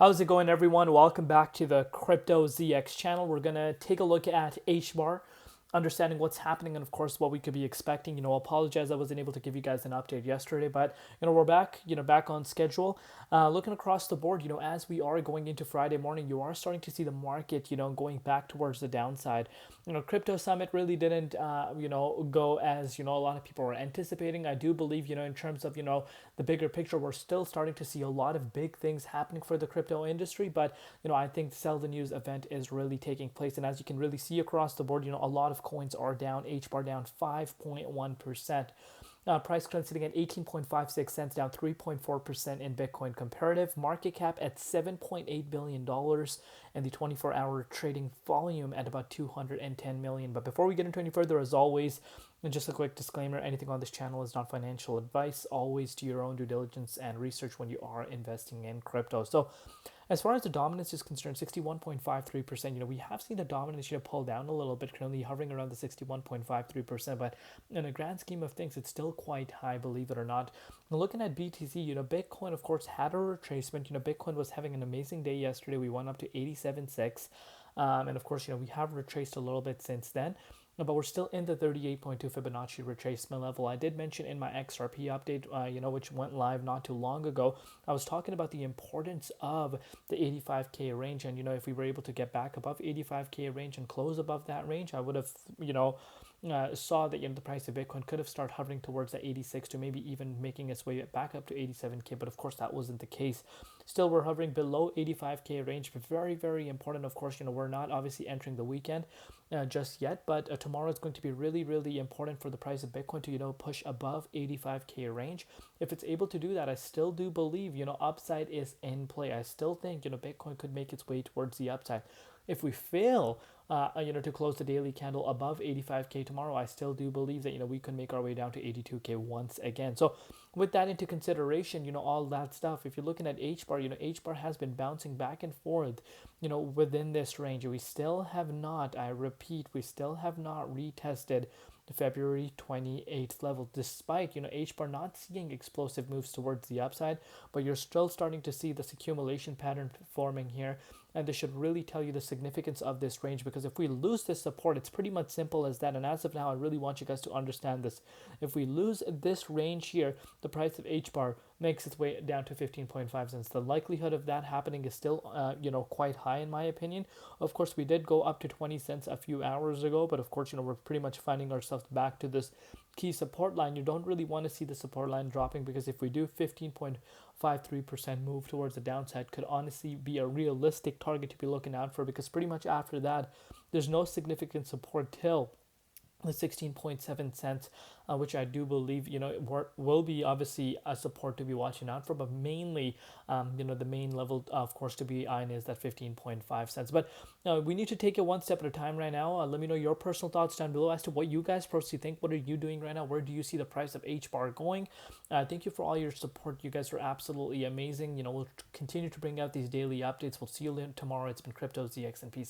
How's it going, everyone? Welcome back to the Crypto ZX channel. We're going to take a look at Hbar, understanding what's happening and, of course, what we could be expecting. Apologize I wasn't able to give you guys an update yesterday, but, we're back, back on schedule. Looking across the board, as we are going into Friday morning, you are starting to see the market, going back towards the downside. Crypto Summit really didn't, go as, a lot of people were anticipating. I do believe, in terms of, the bigger picture, we're still starting to see a lot of big things happening for the crypto industry. But, I think the Sell the News event is really taking place. And as you can really see across the board, a lot of coins are down. Hbar down 5.1%. Price current sitting at 18.56 cents, down 3.4% in Bitcoin comparative. Market cap at $7.8 billion, and the 24-hour trading volume at about 210 million. But before we get into any further, as always, just a quick disclaimer, anything on this channel is not financial advice. Always do your own due diligence and research when you are investing in crypto. So as far as the dominance is concerned, 61.53%, we have seen the dominance pull down a little bit, currently hovering around the 61.53%, but in a grand scheme of things, it's still quite high, believe it or not. Now, looking at BTC, Bitcoin, of course, had a retracement. Bitcoin was having an amazing day yesterday. We went up to 87.6, and of course, we have retraced a little bit since then. But we're still in the 38.2 Fibonacci retracement level. I did mention in my XRP update, which went live not too long ago, I was talking about the importance of the 85K range. And, if we were able to get back above 85K range and close above that range, I would have, saw that the price of Bitcoin could have started hovering towards the 86 to maybe even making its way back up to 87K. But of course, that wasn't the case. Still, we're hovering below 85K range, but very, very important. Of course, we're not obviously entering the weekend just yet, but tomorrow is going to be really, really important for the price of Bitcoin to, push above 85K range. If it's able to do that, I still do believe, upside is in play. I still think, Bitcoin could make its way towards the upside. If we fail, to close the daily candle above 85K tomorrow, I still do believe that, we can make our way down to 82K once again. So with that into consideration, all that stuff, if you're looking at Hbar, Hbar has been bouncing back and forth, within this range. We still have not, I repeat, we still have not retested the February 28th level, despite, Hbar not seeing explosive moves towards the upside, but you're still starting to see this accumulation pattern forming here. And this should really tell you the significance of this range, because if we lose this support, it's pretty much simple as that. And as of now, I really want you guys to understand this. If we lose this range here, the price of Hbar makes its way down to 15.5 cents. The likelihood of that happening is still, quite high in my opinion. Of course, we did go up to 20 cents a few hours ago, but of course, we're pretty much finding ourselves back to this key support line. You don't really want to see the support line dropping, because if we do 15.53% move towards the downside, could honestly be a realistic target to be looking out for, because pretty much after that, there's no significant support till the 16.7 cents, which I do believe, will be obviously a support to be watching out for, but mainly, the main level, of course, to be eyeing is that 15.5 cents. But we need to take it one step at a time right now. Let me know your personal thoughts down below as to what you guys personally think. What are you doing right now? Where do you see the price of Hbar going? Thank you for all your support. You guys are absolutely amazing. We'll continue to bring out these daily updates. We'll see you tomorrow. It's been Crypto ZX, and peace out.